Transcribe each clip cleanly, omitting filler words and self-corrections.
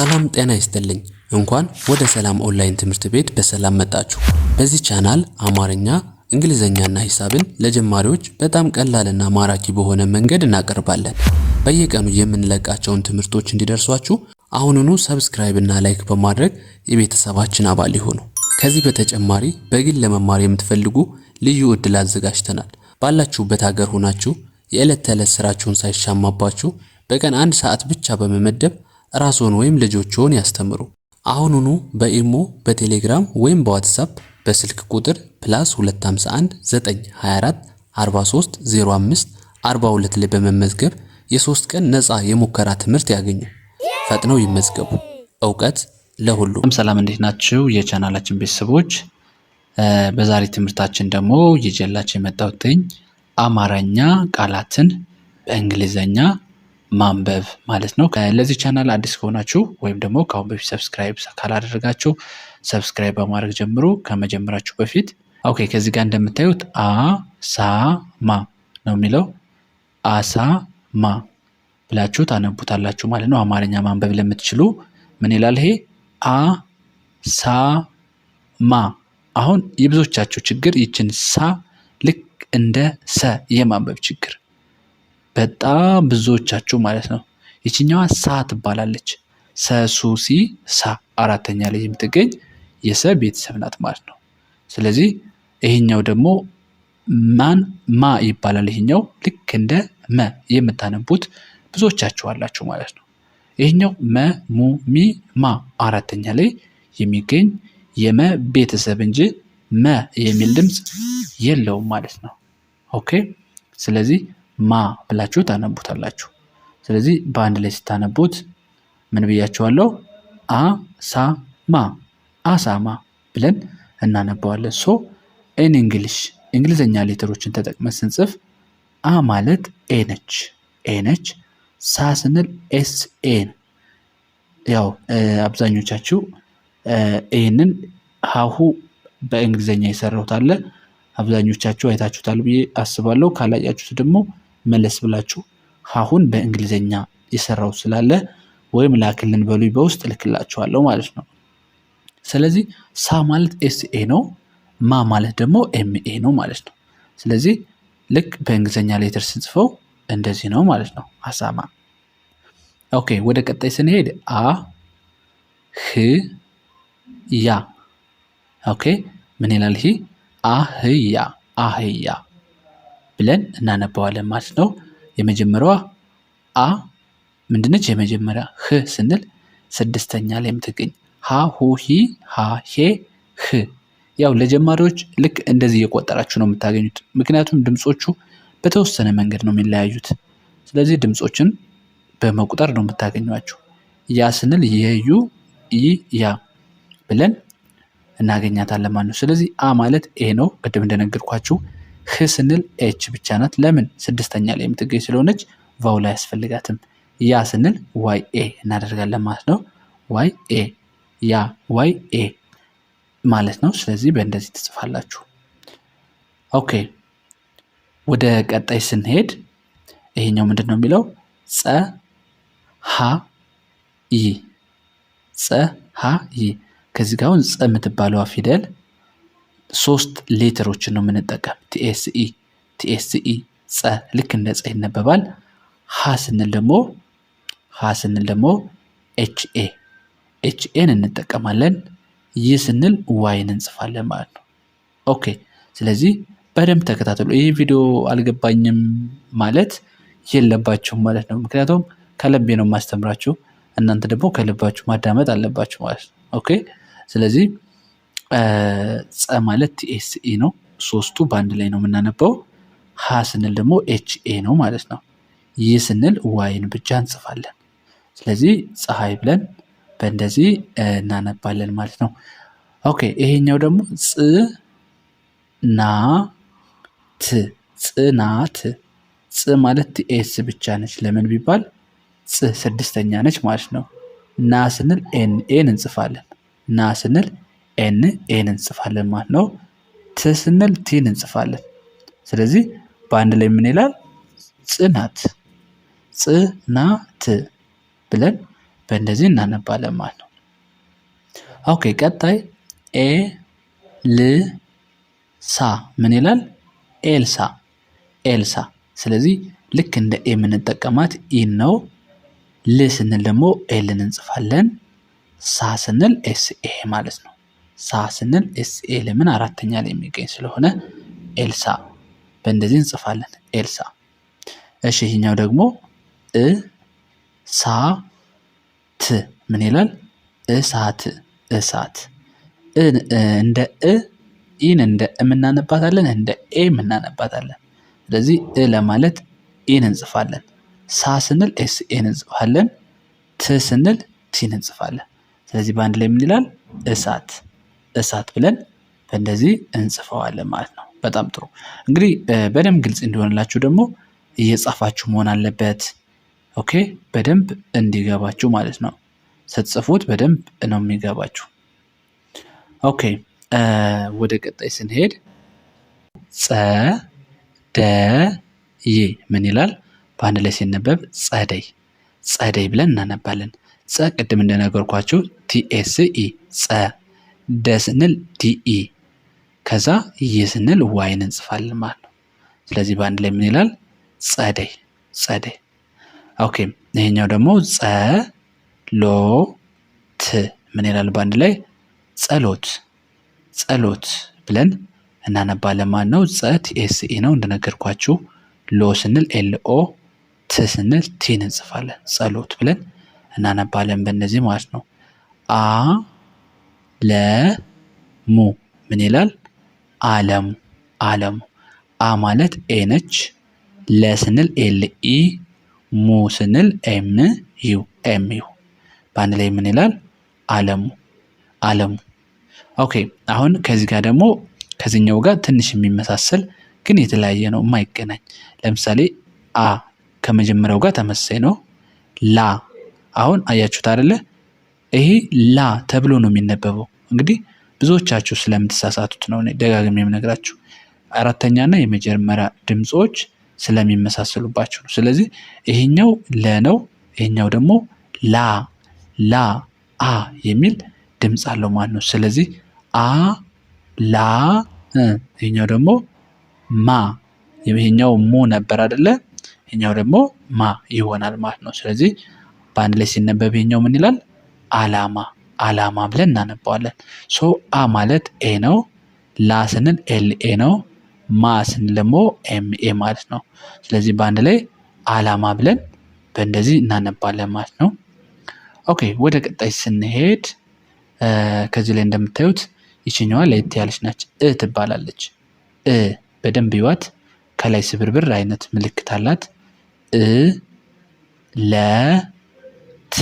ሰላም ጤና ይስጥልኝ። እንኳን ወደ ሰላም ኦንላይን ትምህርት ቤት በሰላም መጣችሁ። በዚህ ቻናል አማርኛ፣ እንግሊዘኛና ሂሳብን ለጀማሪዎች በጣም ቀላልና ማራኪ በሆነ መንገድ እናቀርባለን። በየቀኑ የምንለቃቸውን ትምህርቶች እንዲደርሷችሁ አሁኑኑ ሰብስክራይብ እና ላይክ በማድረግ የቤተሰባችን አባል ይሁኑ። ከዚህ በተጨማሪ በግል ለመማር የምትፈልጉ ልዩ ዕድል አዘጋጅተናል። ባላችሁበት ሀገር ሆናችሁ የዕለት ተዕለት ስራችሁን ሳይሻማባችሁ በቀን 1 ሰዓት ብቻ በመመደብ ራስዎን ወይም ልጆችዎን ያስተምሩ። አሁኑኑ በኢሞ፣ በቴሌግራም ወይም በዋትስአፕ በስልክ ቁጥር +251 924 43 05 42 ላይ በመመዝገብ የ3 ቀን ነፃ የሙከራ ትምህርት ያገኙ። ፈጥነው ይመዝገቡ። ዕውቀት ለሁሉም። ሰላም፣ እንዴት ናችሁ የቻናላችን ቤተሰቦች? በዛሬ ትምህርታችን ደግሞ ይዤላችሁ የመጣሁት አማርኛ ቃላትን በእንግሊዘኛ ማንበብ ማለት ነው። ለዚህ ቻናል አዲስ ከሆናችሁ ወይም ደግሞ ከአሁን በፊት ሰብስክራይብ ካላደረጋችሁ ሰብስክራይብ በማድረግ ጀምሩ። ከመጀመራችሁ በፊት ከዚህ ጋር እንደምታዩት አሳማ ነው የሚለው። አሳማ ብላችሁ ታነቡታላችሁ ማለት ነው። አማርኛ ማንበብ ለምትችሉ ምን ይላል ይሄ? አሳማ። አሁን የብዙዎቻችሁ ችግር ይችን ሳ ልክ እንደ ሰ የማንበብ ችግር በጣም ብዙዎቻችሁ ማለት ነው። ይችኛዋ ሳ ትባላለች። ሰሱሲ ሳ አራተኛ ላይ የምትገኝ የሰ ቤተሰብ ናት ማለት ነው። ስለዚህ ይሄኛው ደግሞ ማ ይባላል። ይሄኛው ልክ እንደ መ የምታነቡት ብዙዎቻችሁ አላችሁ ማለት ነው። ይሄኛው መ፣ ሙ፣ ሚ፣ ማ አራተኛ ላይ የሚገኝ የመ ቤተሰብ እንጂ መ የሚል ድምፅ የለውም ማለት ነው። ስለዚህ ማ ብላችሁ ታነቡታላችሁ። ስለዚህ በአንድ ላይ ስታነቡት ምን ብያችኋለሁ? አሳማ፣ አሳማ ብለን እናነባዋለን። ኢን እንግሊሽ እንግሊዘኛ ሌተሮችን ተጠቅመን ስንጽፍ አ ማለት ኤ ነች፣ ኤ ነች። ሳ ስንል ኤስ ኤ ነው። ያው አብዛኞቻችሁ ይህንን ሀሁ በእንግሊዘኛ የሰራሁት አለ። አብዛኞቻችሁ አይታችሁታል ብዬ አስባለሁ። ካላያችሁት ደግሞ መለስ ብላችሁ ሀሁን በእንግሊዘኛ የሰራው ስላለ ወይም ላክልን በሉኝ፣ በውስጥ ልክላችኋለሁ ማለት ነው። ስለዚህ ሳ ማለት ኤስኤ ነው፣ ማ ማለት ደግሞ ኤምኤ ነው ማለት ነው። ስለዚህ ልክ በእንግሊዘኛ ሌተር ስንጽፈው እንደዚህ ነው ማለት ነው። አሳማ። ወደ ቀጣይ ስንሄድ አ ህ ያ። ምን ይላል ይሄ? አህያ፣ አህያ ብለን እናነባዋለን ማለት ነው። የመጀመሪያዋ አ ምንድነች? የመጀመሪያ ህ ስንል 6ኛ ላይ የምትገኝ ሀ ሁ ሂ ሀ ሄ ህ። ያው ለጀማሪዎች ልክ እንደዚህ እየቆጠራችሁ ነው የምታገኙት። ምክንያቱም ድምጾቹ በተወሰነ መንገድ ነው የሚለያዩት። ስለዚህ ድምጾችን በመቁጠር ነው የምታገኟቸው። ያ ስንል የዩ ኢ ያ ብለን እናገኛታለን ማለት ነው። ስለዚህ አ ማለት ኤ ነው፣ ቅድም እንደነገርኳችሁ። ህ ስንል ኤች ብቻ ናት። ለምን? 6ኛ ላይ የምትገኝ ስለሆነች ቫውል አያስፈልጋትም። ያ ስንል ዋይ ኤ እናደርጋለን ማለት ነው። ዋይ ኤ፣ ያ ዋይ ኤ ማለት ነው። ስለዚህ በእንደዚህ ትጽፋላችሁ። ወደ ቀጣይ ስንሄድ ይሄኛው ምንድን ነው የሚለው? ጸ ሀ ይ፣ ጸ ሀ ይ። ከዚህ ጋር አሁን ጸ የምትባለዋ ፊደል 3 ሌተሮችን ነው የምንጠቀም። ቲኤስኢ፣ ቲኤስኢ ጸ ልክ እንደ ጸ ይነበባል። ሀ ስንል ደግሞ ኤችኤ፣ ኤችኤን እንጠቀማለን። ይህ ስንል ዋይን እንጽፋለን ማለት ነው። ስለዚህ በደንብ ተከታተሉ። ይህ ቪዲዮ አልገባኝም ማለት የለባችሁም ማለት ነው። ምክንያቱም ከልቤ ነው የማስተምራችሁ። እናንተ ደግሞ ከልባችሁ ማዳመጥ አለባችሁ ማለት ነው። ስለዚህ ጸ ማለት ቲኤስኢ ነው። 3ቱ በአንድ ላይ ነው የምናነበው። ሀ ስንል ደግሞ ኤችኤ ነው ማለት ነው። ይህ ስንል ዋይን ብቻ እንጽፋለን። ስለዚህ ፀሐይ ብለን በእንደዚህ እናነባለን ማለት ነው። ይሄኛው ደግሞ ጽናት፣ ጽናት። ጽ ማለት ቲኤስ ብቻ ነች። ለምን ቢባል ጽ 6ኛ ነች ማለት ነው። ና ስንል ኤን እንጽፋለን። ና ስንል ኤን እንጽፋለን ማለት ነው። ት ስንል ቲን እንጽፋለን። ስለዚህ በአንድ ላይ ምን ይላል? ጽናት፣ ጽናት ብለን በእንደዚህ እናነባለን ማለት ነው። ኦኬ ቀጣይ ኤ ል ሳ ምን ይላል? ኤልሳ ኤልሳ። ስለዚህ ልክ እንደ ኤ የምንጠቀማት ኢን ነው። ል ስንል ደግሞ ኤልን እንጽፋለን። ሳ ስንል ኤስኤ ማለት ነው። ሳ ስንል ኤስኤ ለምን አራተኛ ላይ የሚገኝ ስለሆነ ኤልሳ በእንደዚህ እንጽፋለን። ኤልሳ። እሺ ይሄኛው ደግሞ እ ሳ ት ምን ይላል? እሳት እሳት። እንደ እ ኢን እንደ እናነባታለን፣ እንደ ኤ እናነባታለን። ስለዚህ ለማለት ኢን እንጽፋለን። ሳ ስንል ኤስ ኤን እንጽፋለን። ት ስንል ቲን እንጽፋለን። ስለዚህ በአንድ ላይ ምን ይላል? እሳት እሳት ብለን በእንደዚህ እንጽፈዋለን ማለት ነው። በጣም ጥሩ። እንግዲህ በደንብ ግልጽ እንዲሆንላችሁ ደግሞ እየጻፋችሁ መሆን አለበት። ኦኬ በደንብ እንዲገባችሁ ማለት ነው። ስትጽፉት በደንብ ነው የሚገባችሁ። ኦኬ ወደ ቀጣይ ስንሄድ ጸደይ ምን ይላል? በአንድ ላይ ሲነበብ ጸደይ ጸደይ ብለን እናነባለን። ጸ ቅድም እንደነገርኳችሁ ቲኤስኢ ጸ፣ ደ ስንል ዲኢ፣ ከዛ ይ ስንል ዋይን እንጽፋለን ማለት ነው። ስለዚህ በአንድ ላይ ምን ይላል? ጸደይ ጸደይ። ኦኬ ይሄኛው ደግሞ ጸሎት ምን ይላል? በአንድ ላይ ጸሎት ጸሎት ብለን እናነባለን ማለት ነው። ጸ ቲኤስኢ ነው እንደነገርኳችሁ። ሎ ስንል ኤልኦ፣ ት ስንል ቲን እንጽፋለን። ጸሎት ብለን እናነባለን በእነዚህ ማለት ነው። አ ለ ሙ ምን ይላል? አለሙ አለሙ። አ ማለት ኤ ነች። ለ ስንል ኤልኢ፣ ሙ ስንል ኤም ዩ ኤም ዩ። በአንድ ላይ ምን ይላል? አለሙ አለሙ። ኦኬ አሁን ከዚህ ጋር ደግሞ ከዚህኛው ጋር ትንሽ የሚመሳሰል ግን የተለያየ ነው፣ የማይገናኝ። ለምሳሌ አ ከመጀመሪያው ጋር ተመሳሳይ ነው። ላ አሁን አያችሁት አይደለ? ይሄ ላ ተብሎ ነው የሚነበበው። እንግዲህ ብዙዎቻችሁ ስለምትሳሳቱት ነው ደጋግሜ የምነግራችሁ። አራተኛና የመጀመሪያ ድምጾች ስለሚመሳሰሉባችሁ ነው። ስለዚህ ይሄኛው ለ ነው፣ ይሄኛው ደግሞ ላ ላ አ የሚል ድምጽ አለው ማለት ነው። ስለዚህ አ ላ ይሄኛው ደግሞ ማ፣ ይሄኛው ሙ ነበር አይደለ? ይሄኛው ደግሞ ማ ይሆናል ማለት ነው። ስለዚህ በአንድ ላይ ሲነበብ ይሄኛው ምን ይላል? አላማ አላማ ብለን እናነባዋለን። ሶ አ ማለት ኤ ነው። ላ ስንል ኤል ኤ ነው። ማ ስንል ደግሞ ኤም ኤ ማለት ነው። ስለዚህ በአንድ ላይ አላማ ብለን በእንደዚህ እናነባለን ማለት ነው። ኦኬ ወደ ቀጣይ ስንሄድ ከዚህ ላይ እንደምታዩት ይችኛዋ ለየት ያለች ናች። ትባላለች። በደንብ ይዋት። ከላይ ስብርብር አይነት ምልክት አላት። ለ ት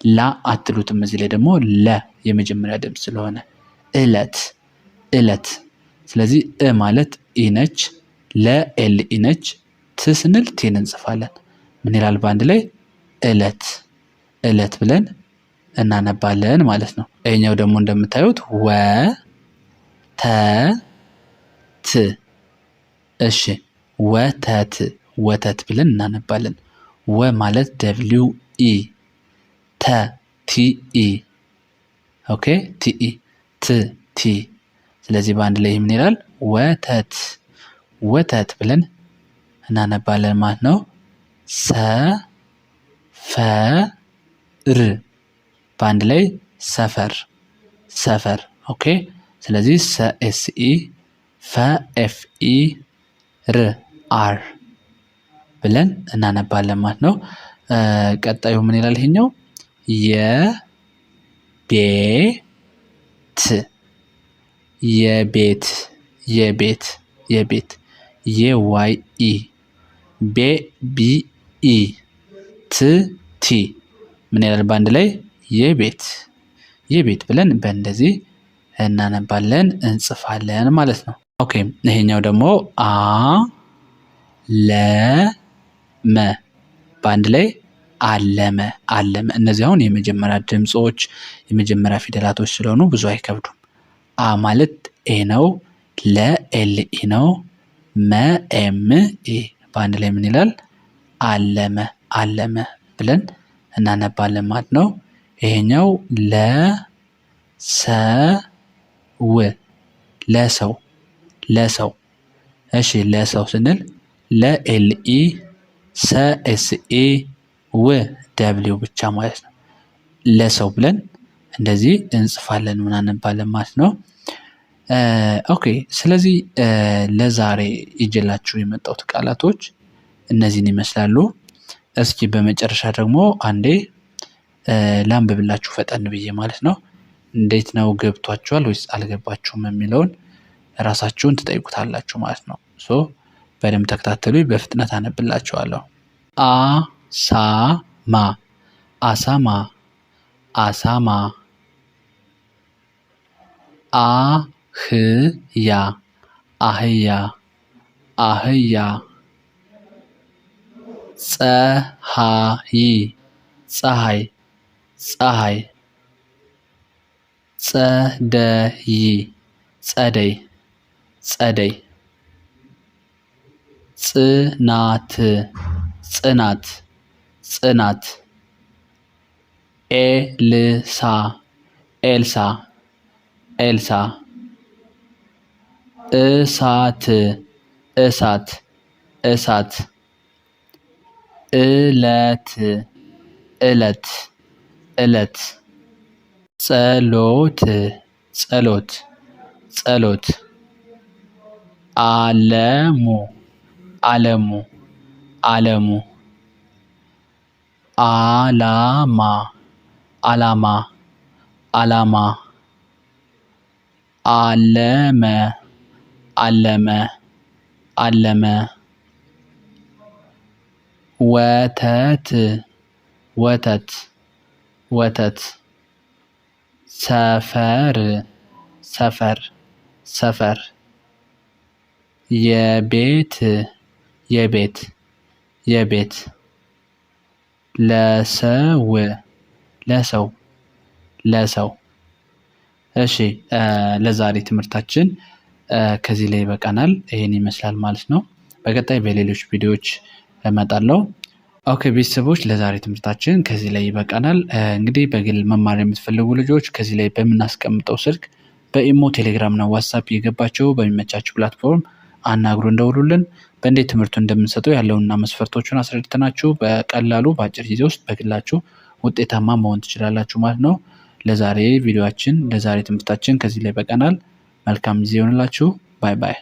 ላ አትሉትም። እዚህ ላይ ደግሞ ለ የመጀመሪያ ድምፅ ስለሆነ እለት እለት። ስለዚህ ማለት ኢ ነች። ለ ኤል ኢ ነች። ት ስንል ቲን እንጽፋለን። ምን ይላል? በአንድ ላይ እለት እለት ብለን እናነባለን ማለት ነው። ይሄኛው ደግሞ እንደምታዩት ወ ተ ት። እሺ ወተት ወተት ብለን እናነባለን። ወ ማለት ደብሊው ኢ፣ ተ ቲ ኢ፣ ኦኬ ቲ ኢ፣ ት ቲ። ስለዚህ በአንድ ላይ ምን ይላል? ወተት ወተት ብለን እናነባለን ማለት ነው። ሰ ፈ ር በአንድ ላይ ሰፈር ሰፈር። ኦኬ ስለዚህ ሰ ኤስ ኢ፣ ፈ ኤፍ ኢ፣ ር አር ብለን እናነባለን ማለት ነው። ቀጣዩ ምን ይላል? ይሄኛው የቤት የቤት የቤት የቤት የዋይ ኢ፣ ቤ ቢ ኢ፣ ት ቲ ምን ይላል? በአንድ ላይ የቤት የቤት ብለን በእንደዚህ እናነባለን እንጽፋለን ማለት ነው። ኦኬ ይሄኛው ደግሞ አ ለ መ በአንድ ላይ አለመ አለመ። እነዚህ አሁን የመጀመሪያ ድምጾች የመጀመሪያ ፊደላቶች ስለሆኑ ብዙ አይከብዱም። አ ማለት ኤ ነው። ለ ኤል ኢ ነው። መ ኤም ኢ። በአንድ ላይ ምን ይላል? አለመ አለመ ብለን እናነባለን ማለት ነው። ይሄኛው ለሰው ለሰው። እሺ ለሰው ስንል ለኤልኢ ሰኤስኤ ው ደብሊው ብቻ ማለት ነው። ለሰው ብለን እንደዚህ እንጽፋለን እናነባለን ማለት ነው። ኦኬ ስለዚህ ለዛሬ ይዤላችሁ የመጣሁት ቃላቶች እነዚህን ይመስላሉ። እስኪ በመጨረሻ ደግሞ አንዴ ላንብብላችሁ ፈጠን ብዬ ማለት ነው። እንዴት ነው ገብቷችኋል ወይስ አልገባችሁም የሚለውን ራሳችሁን ትጠይቁታላችሁ ማለት ነው። በደንብ ተከታተሉኝ፣ በፍጥነት አነብላችኋለሁ። አሳማ አሳማ አሳማ። አህያ አህያ አህያ። ፀሐይ ፀሐይ ፀሐይ። ጸደይ ጸደይ ጸደይ። ጽናት ጽናት ጽናት። ኤልሳ ኤልሳ ኤልሳ። እሳት እሳት እሳት። እለት እለት እለት። ጸሎት ጸሎት ጸሎት። አለሙ አለሙ አለሙ። አላማ አላማ አላማ። አለመ አለመ አለመ። ወተት ወተት ወተት። ሰፈር ሰፈር ሰፈር። የቤት የቤት የቤት። ለሰው ለሰው ለሰው። እሺ ለዛሬ ትምህርታችን ከዚህ ላይ ይበቃናል። ይሄን ይመስላል ማለት ነው። በቀጣይ በሌሎች ቪዲዮዎች እመጣለሁ። ኦኬ ቤተሰቦች ለዛሬ ትምህርታችን ከዚህ ላይ ይበቃናል። እንግዲህ በግል መማር የምትፈልጉ ልጆች ከዚህ ላይ በምናስቀምጠው ስልክ በኢሞ፣ ቴሌግራም እና ዋትስአፕ እየገባችሁ በሚመቻችሁ ፕላትፎርም አናግሩ፣ እንደውሉልን። በእንዴት ትምህርቱ እንደምንሰጠው ያለውንና መስፈርቶቹን አስረድተናችሁ በቀላሉ በአጭር ጊዜ ውስጥ በግላችሁ ውጤታማ መሆን ትችላላችሁ ማለት ነው። ለዛሬ ትምህርታችን ከዚህ ላይ ይበቃናል። መልካም ጊዜ ይሆንላችሁ። ባይ ባይ።